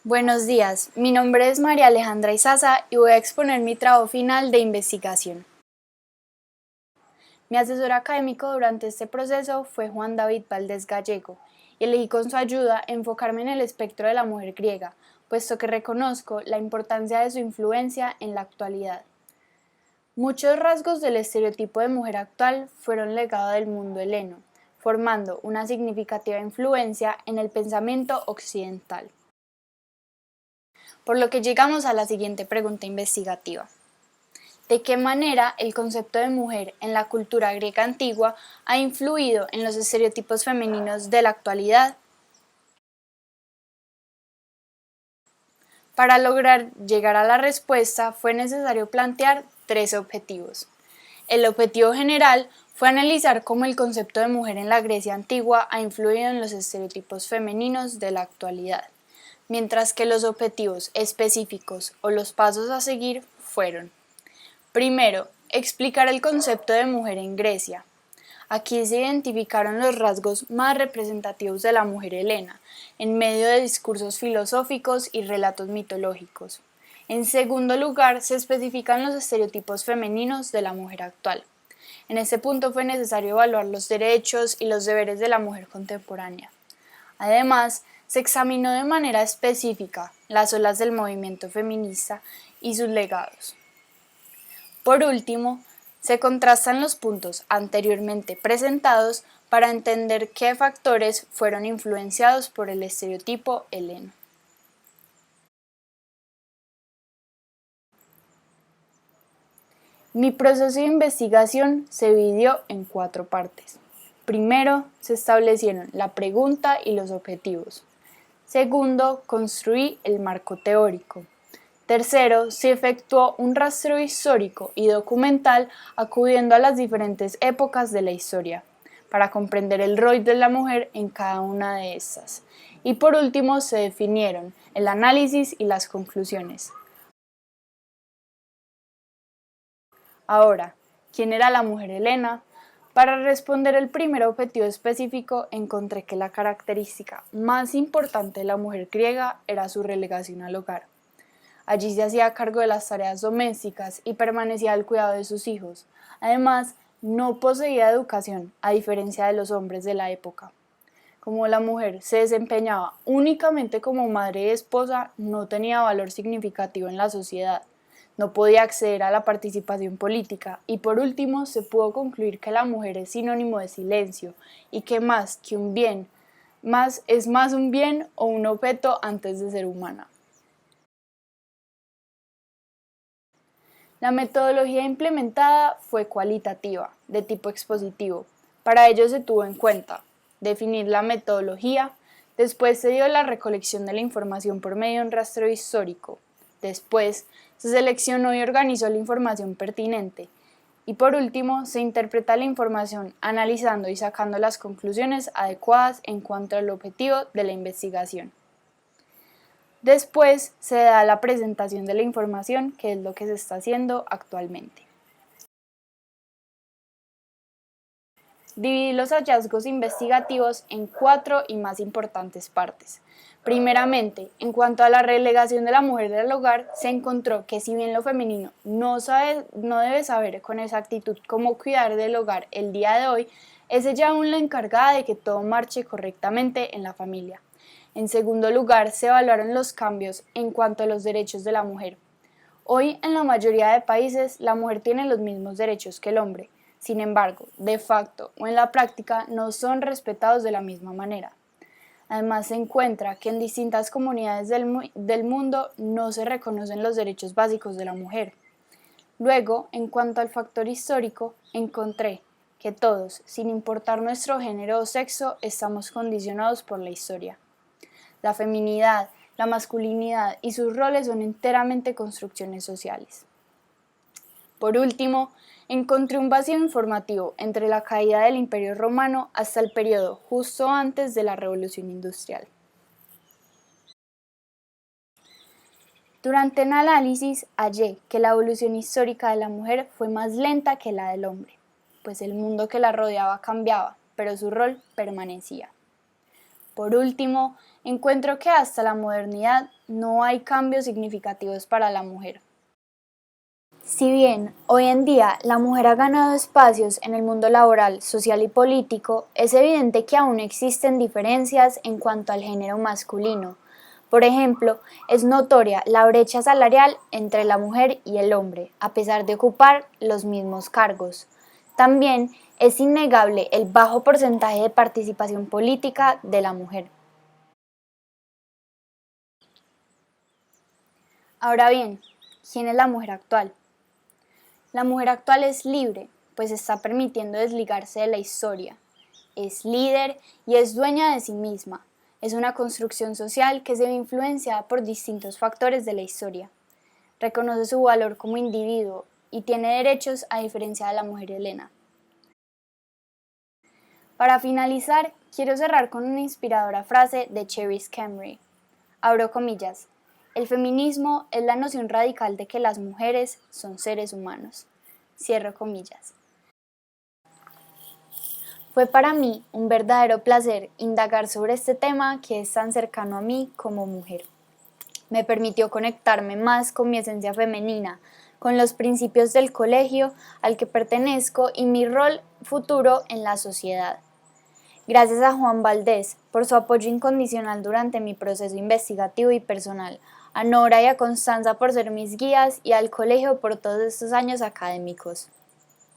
Buenos días, mi nombre es María Alejandra Izaza y voy a exponer mi trabajo final de investigación. Mi asesor académico durante este proceso fue Juan David Valdés Gallego y elegí con su ayuda enfocarme en el espectro de la mujer griega, puesto que reconozco la importancia de su influencia en la actualidad. Muchos rasgos del estereotipo de mujer actual fueron legado del mundo heleno, formando una significativa influencia en el pensamiento occidental. Por lo que llegamos a la siguiente pregunta investigativa. ¿De qué manera el concepto de mujer en la cultura griega antigua ha influido en los estereotipos femeninos de la actualidad? Para lograr llegar a la respuesta fue necesario plantear tres objetivos. El objetivo general fue analizar cómo el concepto de mujer en la Grecia antigua ha influido en los estereotipos femeninos de la actualidad, mientras que los objetivos específicos o los pasos a seguir fueron: primero, explicar el concepto de mujer en Grecia. Aquí se identificaron los rasgos más representativos de la mujer helena, en medio de discursos filosóficos y relatos mitológicos. En segundo lugar, se especifican los estereotipos femeninos de la mujer actual. En este punto fue necesario evaluar los derechos y los deberes de la mujer contemporánea. Además, se examinó de manera específica las olas del movimiento feminista y sus legados. Por último, se contrastan los puntos anteriormente presentados para entender qué factores fueron influenciados por el estereotipo heleno. Mi proceso de investigación se dividió en 4 partes. Primero, se establecieron la pregunta y los objetivos. Segundo, construí el marco teórico. Tercero, se efectuó un rastreo histórico y documental acudiendo a las diferentes épocas de la historia, para comprender el rol de la mujer en cada una de estas. Y por último, se definieron el análisis y las conclusiones. Ahora, ¿quién era la mujer helena? Para responder el primer objetivo específico, encontré que la característica más importante de la mujer griega era su relegación al hogar. Allí se hacía cargo de las tareas domésticas y permanecía al cuidado de sus hijos. Además, no poseía educación, a diferencia de los hombres de la época. Como la mujer se desempeñaba únicamente como madre y esposa, no tenía valor significativo en la sociedad. No podía acceder a la participación política y por último se pudo concluir que la mujer es sinónimo de silencio y que más que un bien, es más un bien o un objeto antes de ser humana. La metodología implementada fue cualitativa, de tipo expositivo. Para ello se tuvo en cuenta definir la metodología, después se dio la recolección de la información por medio de un rastreo histórico, después se seleccionó y organizó la información pertinente, y por último se interpreta la información analizando y sacando las conclusiones adecuadas en cuanto al objetivo de la investigación. Después se da la presentación de la información, que es lo que se está haciendo actualmente. Dividí los hallazgos investigativos en 4 y más importantes partes. Primeramente, en cuanto a la relegación de la mujer del hogar, se encontró que si bien lo femenino no debe saber con exactitud cómo cuidar del hogar el día de hoy, es ella aún la encargada de que todo marche correctamente en la familia. En segundo lugar, se evaluaron los cambios en cuanto a los derechos de la mujer. Hoy, en la mayoría de países, la mujer tiene los mismos derechos que el hombre. Sin embargo, de facto o en la práctica no son respetados de la misma manera. Además, se encuentra que en distintas comunidades del mundo no se reconocen los derechos básicos de la mujer. Luego, en cuanto al factor histórico, encontré que todos, sin importar nuestro género o sexo, estamos condicionados por la historia. La feminidad, la masculinidad y sus roles son enteramente construcciones sociales. Por último, encontré un vacío informativo entre la caída del Imperio Romano hasta el periodo justo antes de la Revolución Industrial. Durante el análisis hallé que la evolución histórica de la mujer fue más lenta que la del hombre, pues el mundo que la rodeaba cambiaba, pero su rol permanecía. Por último, encuentro que hasta la modernidad no hay cambios significativos para la mujer. Si bien hoy en día la mujer ha ganado espacios en el mundo laboral, social y político, es evidente que aún existen diferencias en cuanto al género masculino. Por ejemplo, es notoria la brecha salarial entre la mujer y el hombre, a pesar de ocupar los mismos cargos. También es innegable el bajo porcentaje de participación política de la mujer. Ahora bien, ¿quién es la mujer actual? La mujer actual es libre, pues está permitiendo desligarse de la historia. Es líder y es dueña de sí misma. Es una construcción social que se ve influenciada por distintos factores de la historia. Reconoce su valor como individuo y tiene derechos a diferencia de la mujer helena. Para finalizar, quiero cerrar con una inspiradora frase de Cherys Camry. Abro comillas. El feminismo es la noción radical de que las mujeres son seres humanos. Cierro comillas. Fue para mí un verdadero placer indagar sobre este tema que es tan cercano a mí como mujer. Me permitió conectarme más con mi esencia femenina, con los principios del colegio al que pertenezco y mi rol futuro en la sociedad. Gracias a Juan Valdés por su apoyo incondicional durante mi proceso investigativo y personal, a Nora y a Constanza por ser mis guías y al colegio por todos estos años académicos.